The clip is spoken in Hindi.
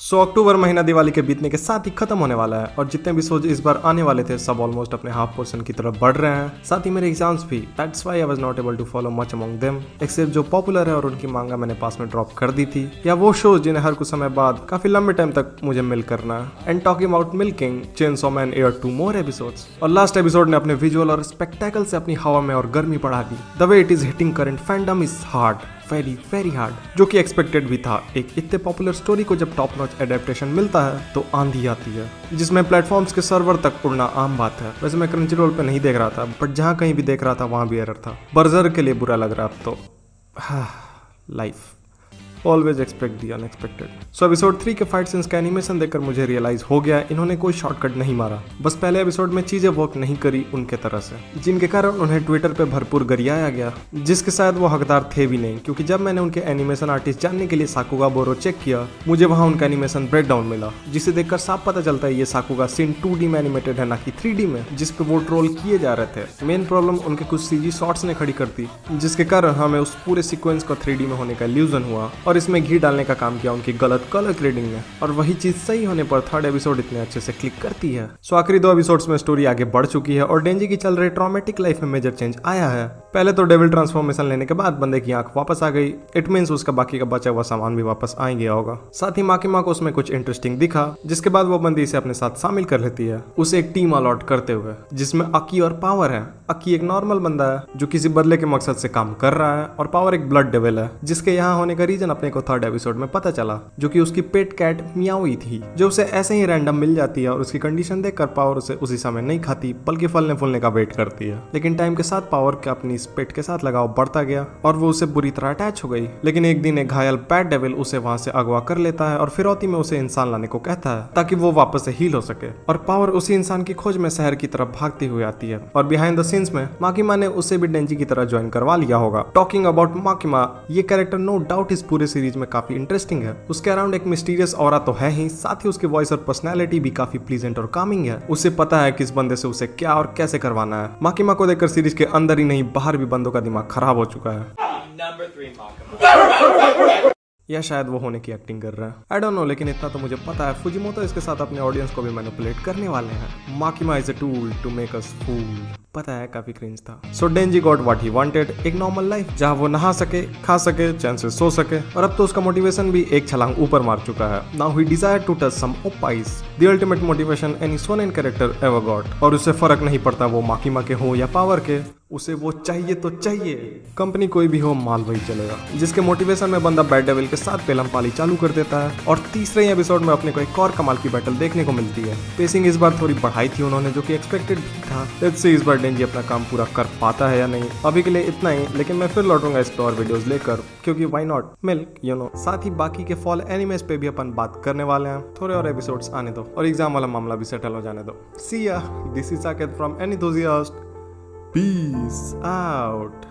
अक्टूबर महीना दिवाली के बीतने के साथ ही खत्म होने वाला है और जितने भी शोज इस बार आने वाले थे सब ऑलमोस्ट अपने हाफ पोर्शन की तरफ बढ़ रहे हैं। साथ ही मेरे एग्जाम्स भी, that's why I was not able to follow much among them except जो पॉपुलर है और उनकी मांगा मैंने पास में ड्रॉप कर दी थी, या वो शोज जिन्हें हर कुछ समय बाद काफी लंबे टाइम तक मुझे मिल करना है। And talking about milking, chainsaw man air 2 more episodes और लास्ट एपिसोड ने अपने विजुअल और स्पेक्टेकल से अपनी हवा में और गर्मी बढ़ा दी। The way it is hitting current fandom is hard, very very hard, जो कि एक्सपेक्टेड भी था। एक इतने पॉपुलर स्टोरी को जब टॉप नॉच एडेप्टेशन मिलता है तो आंधी आती है, जिसमें प्लेटफॉर्म्स के सर्वर तक उड़ना आम बात है। वैसे मैं क्रंचीरोल पे नहीं देख रहा था, बट जहां कहीं भी देख रहा था वहां भी एरर था। बर्जर के लिए बुरा लग रहा अब तो। लाइफ ऑलवेज एक्सपेक्ट दी अनएक्सपेक्टेड। सो एपिसोड 3 के फाइट सीन्स का एनिमेशन देखकर मुझे रियलाइज हो गया इन्होंने कोई शॉर्टकट नहीं मारा, बस पहले एपिसोड में चीजें वर्क नहीं करी उनके तरह से, जिनके कारण उन्हें ट्विटर पे भरपूर गरियाया गया, जिसके शायद वो हकदार थे भी नहीं। क्योंकि जब मैंने उनके एनिमेशन आर्टिस्ट जानने के लिए साकुगा बोरो चेक किया, मुझे वहां उनका एनिमेशन ब्रेकडाउन मिला, जिसे देखकर साफ पता चलता है ये साकुगा सीन 2D में एनिमेटेड है, ना कि 3D में, जिसपे वो ट्रोल किए जा रहे थे। मेन प्रॉब्लम उनके कुछ CG शॉट्स ने खड़ी कर दी, जिसके कारण हमें उस पूरे सीक्वेंस का 3D में होने का इल्यूजन हुआ और इसमें घी डालने का काम किया उनकी गलत कलर ग्रेडिंग ने। और वही चीज सही होने पर थर्ड एपिसोड इतने अच्छे से क्लिक करती है। सो आखिरी 2 एपिसोड्स में स्टोरी आगे बढ़ चुकी है और डेंजी की चल रही ट्रॉमेटिक लाइफ में मेजर चेंज आया है। पहले तो डेविल ट्रांसफॉर्मेशन लेने के बाद बंदे की आंख वापस आ गई, इट मींस उसका बाकी का बचा हुआ सामान भी वापस आ गया होगा। साथ ही माकिमा को उसमें कुछ इंटरेस्टिंग दिखा, जिसके बाद वो बंदी इसे अपने साथ शामिल कर लेती है, उसे एक टीम अलॉट करते हुए, जिसमें अकी और पावर है। अकी एक नॉर्मल बंदा है जो किसी बदले के मकसद से काम कर रहा है, और पावर एक ब्लड डेविल है, जिसके यहाँ होने का रीजन अपने को थर्ड एपिसोड में पता चला, जो कि उसकी पेट कैट मियाओई थी, जो उसे ऐसे ही रैंडम मिल जाती है। और उसकी कंडीशन देखकर पावर उसे उसी समय नहीं खाती, बल्कि फलने फूलने का वेट करती है। लेकिन टाइम के साथ पावर के अपनी इस पेट के साथ लगाव बढ़ता गया और वो उसे बुरी तरह अटैच हो गई। लेकिन एक दिन एक घायल बैड डेविल उसे वहां से अगवा कर लेता है और फिरौती में उसे इंसान लाने को कहता है, ताकि वो वापस से हील हो सके। और पावर उसी इंसान की खोज में शहर की तरफ भागती हुई आती है। और बिहाइंड द सीन्स में माकिमा ने उसे भी डेंजी की तरह ज्वाइन करवा लिया होगा। टॉकिंग अबाउट माकिमा, ये कैरेक्टर नो डाउट इस पूरे सीरीज में काफी इंटरेस्टिंग है। उसके अराउंड एक मिस्टीरियस ऑरा तो है ही, साथ ही उसकी वॉइस और पर्सनैलिटी भी काफी प्लीजेंट और कामिंग है। उसे पता है किस बंदे से उसे क्या और कैसे करवाना है। माकिमा को देखकर सीरीज के अंदर ही नहीं बाहर भी बंदों का दिमाग खराब हो चुका है। या शायद वो होने की एक्टिंग कर रहा है, आई डोंट नो। लेकिन इतना तो मुझे पता है फुजिमोतो इसके साथ अपने ऑडियंस को भी मैनिपुलेट करने वाले हैं। Makima is a tool to make us fool. पता है काफी क्रिंज था। So Denji got what he wanted, एक नॉर्मल लाइफ जहां वो नहा सके, खा सके, चैन से सो सके। और अब तो उसका मोटिवेशन भी एक छलांग ऊपर मार चुका है। Now he desire to touch some oppais, the ultimate motivation any shonen character ever got. और उसे फर्क नहीं पड़ता वो माकिमा के हो या पावर के, उसे वो चाहिए तो चाहिए। कंपनी कोई भी हो, माल वही चलेगा। जिसके मोटिवेशन में बंदा बैड डेविल के साथ पेलम पाली चालू कर देता है। और तीसरे एपिसोड में अपने को एक और कमाल की बैटल देखने को मिलती है। पेसिंग इस बार थोड़ी बढ़ाई थी उन्होंने, जो कि एक्सपेक्टेड भी था। लेट्स सी इस बार डेंजी अपना काम पूरा कर पाता है या नहीं। अभी के लिए इतना ही, लेकिन मैं फिर लौटूंगा इस पे और वीडियोस लेकर, क्योंकि why not, milk you know. साथ ही बाकी के फॉल एनिमेस पे भी अपन बात करने वाले हैं। थोड़े और एपिसोड्स आने दो और एग्जाम वाला मामला भी सेटल हो जाने दो। See ya, this is Saket from enthusiast. Peace out.